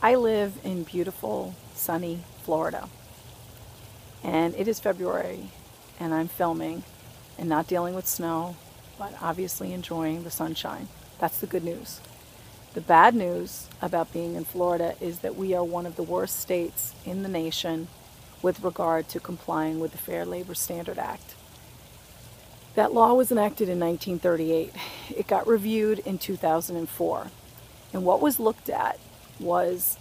I live in beautiful, sunny Florida, and it is February, and I'm filming and not dealing with snow, but obviously enjoying the sunshine. That's the good news. The bad news about being in Florida is that we are one of the worst states in the nation with regard to complying with the Fair Labor Standard Act. That law was enacted in 1938. It got reviewed in 2004. And what was looked at was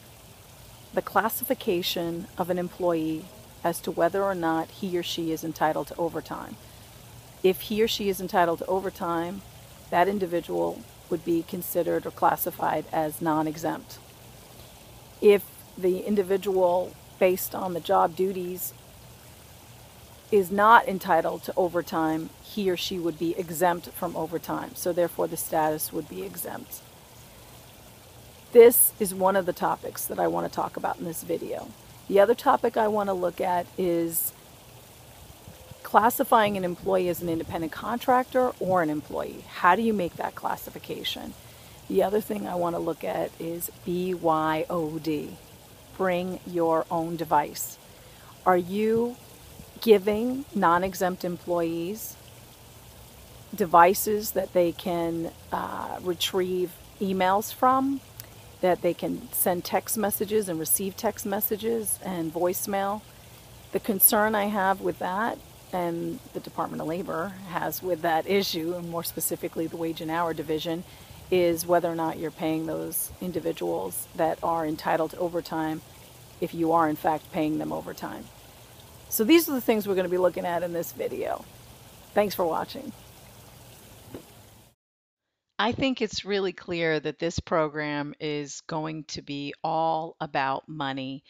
the classification of an employee as to whether or not he or she is entitled to overtime. If he or she is entitled to overtime, that individual would be considered or classified as non-exempt. If the individual, based on the job duties, is not entitled to overtime, he or she would be exempt from overtime. So therefore the status would be exempt. This is one of the topics that I want to talk about in this video. The other topic I want to look at is classifying an employee as an independent contractor or an employee. How do you make that classification? The other thing I want to look at is BYOD. Bring your own device. Are you giving non-exempt employees devices that they can retrieve emails from, that they can send text messages and receive text messages and voicemail? The concern I have with that, and the Department of Labor has with that issue, and more specifically the Wage and Hour Division, is whether or not you're paying those individuals that are entitled to overtime, if you are in fact paying them overtime. So these are the things we're going to be looking at in this video. Thanks for watching. I think it's really clear that this program is going to be all about money.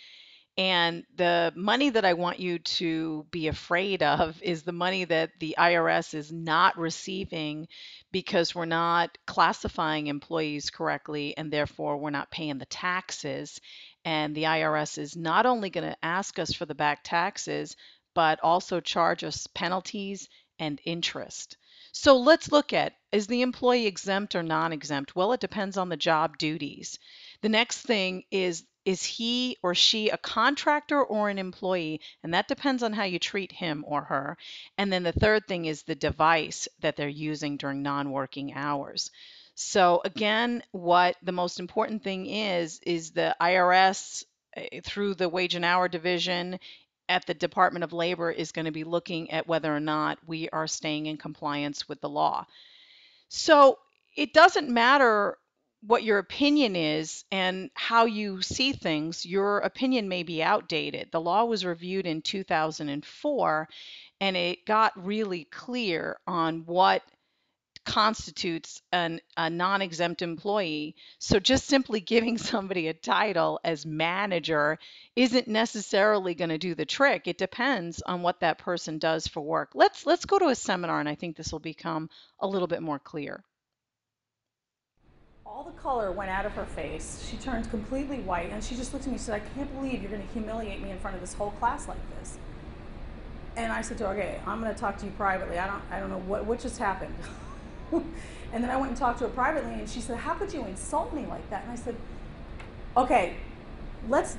And the money that I want you to be afraid of is the money that the IRS is not receiving because we're not classifying employees correctly, and therefore we're not paying the taxes. And the IRS is not only going to ask us for the back taxes, but also charge us penalties and interest. So let's look at, is the employee exempt or non-exempt? Well, it depends on the job duties. The next thing is he or she a contractor or an employee? And that depends on how you treat him or her. And then the third thing is the device that they're using during non-working hours. So again, what the most important thing is the IRS through the Wage and Hour Division at the Department of Labor is going to be looking at whether or not we are staying in compliance with the law. So it doesn't matter what your opinion is and how you see things. Your opinion may be outdated. The law was reviewed in 2004, and it got really clear on what constitutes a non-exempt employee. So just simply giving somebody a title as manager isn't necessarily going to do the trick. It depends on what that person does for work. Let's go to a seminar, and I think this will become a little bit more clear. All the color went out of her face. She turned completely white, and she just looked at me and said, "I can't believe you're going to humiliate me in front of this whole class like this." And I said to her, "Okay, I'm going to talk to you privately. I don't know what just happened." And then I went and talked to her privately, and she said, "How could you insult me like that?" And I said, "Okay, let's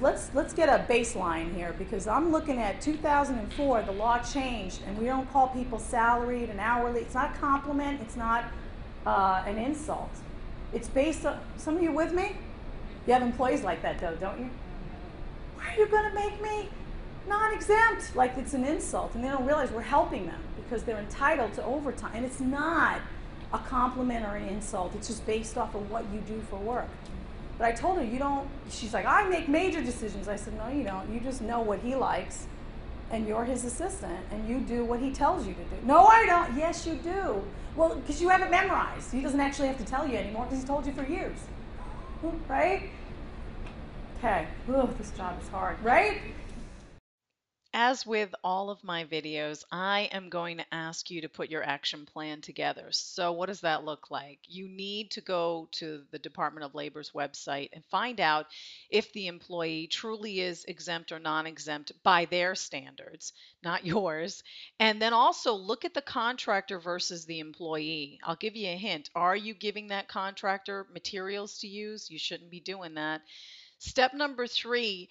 get a baseline here, because I'm looking at 2004. The law changed, and we don't call people salaried and hourly. It's not a compliment. It's not an insult. It's based on," some of you with me? You have employees like that though, don't you? "Why are you going to make me non-exempt?" Like it's an insult, and they don't realize we're helping them because they're entitled to overtime. And it's not a compliment or an insult. It's just based off of what you do for work. But I told her, you don't, she's like, "I make major decisions." I said, "No, you don't. You just know what he likes, and you're his assistant, and you do what he tells you to do." "No, I don't." "Yes, you do." "Well, because you have it memorized. He doesn't actually have to tell you anymore because he's told you for years." Right? Okay. Ugh, this job is hard, right? As with all of my videos, I am going to ask you to put your action plan together. So what does that look like? You need to go to the Department of Labor's website and find out if the employee truly is exempt or non-exempt by their standards, not yours. And then also look at the contractor versus the employee. I'll give you a hint. Are you giving that contractor materials to use? You shouldn't be doing that. Step number three,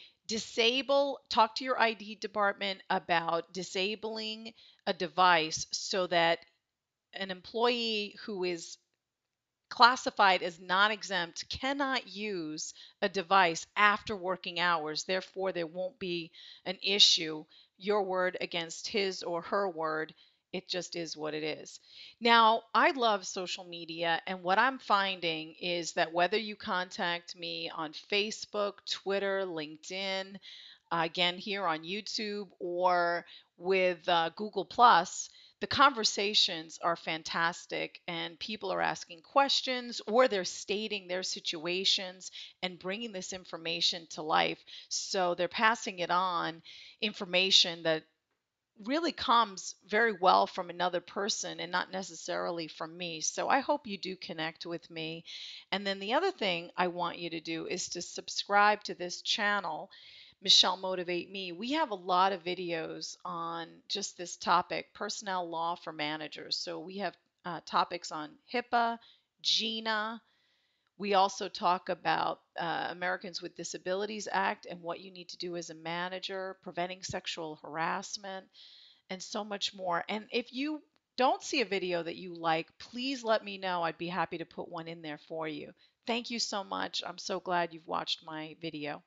talk to your ID department about disabling a device so that an employee who is classified as non-exempt cannot use a device after working hours. Therefore, there won't be an issue, your word against his or her word. It just is what it is. Now, I love social media, and what I'm finding is that whether you contact me on Facebook, Twitter, LinkedIn, again here on YouTube, or with Google Plus, the conversations are fantastic and people are asking questions or they're stating their situations and bringing this information to life. So they're passing it on, information that really comes very well from another person and not necessarily from me. So I hope you do connect with me. And then the other thing I want you to do is to subscribe to this channel, Michelle Motivate Me. We have a lot of videos on just this topic, personnel law for managers. So we have topics on HIPAA, GINA. We also talk about Americans with Disabilities Act and what you need to do as a manager, preventing sexual harassment, and so much more. And if you don't see a video that you like, please let me know. I'd be happy to put one in there for you. Thank you so much. I'm so glad you've watched my video.